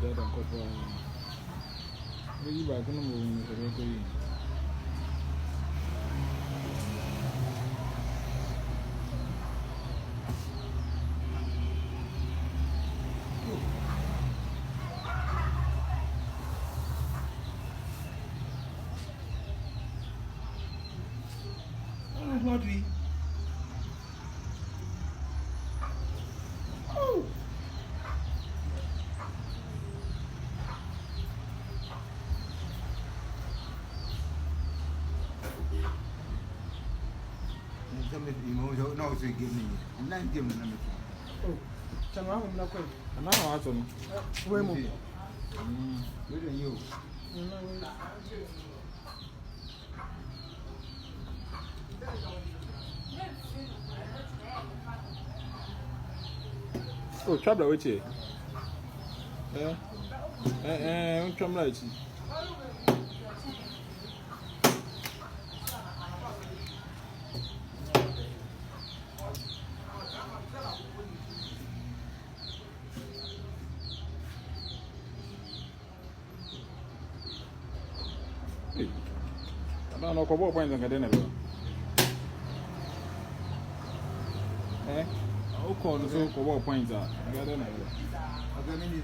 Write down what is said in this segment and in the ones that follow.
that and copper. Maybe back on the moon, the record. Lottery. Oh. Some of you know, so give me. I'm not giving them. Oh, Chama, I'm not going. And now I don't know. Where more? Where are you? Oh, trouble with you. Come right. I don't know what points I'm getting. I'll call the so called points out. I got another. I got many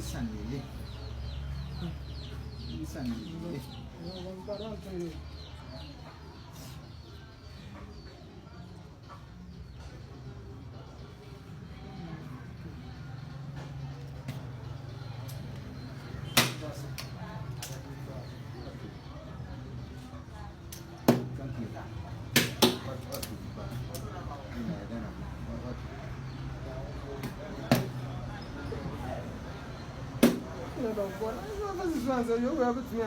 Sunday. Sunday. You will have it to me.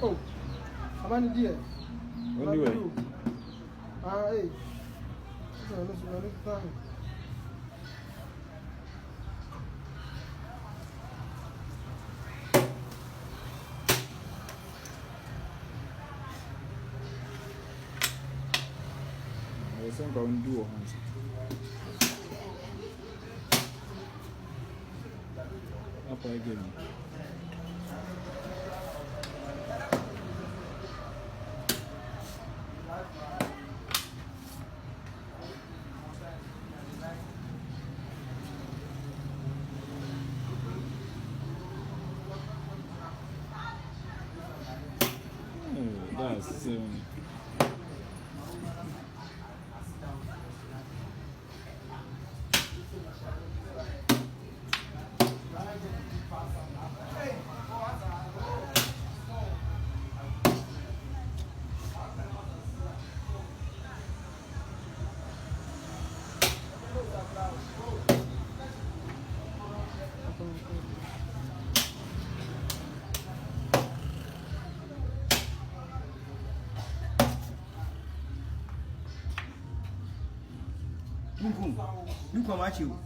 Oh, how many dear? Anyway, hey. I think I'll do it. Up again. That's Look how much you.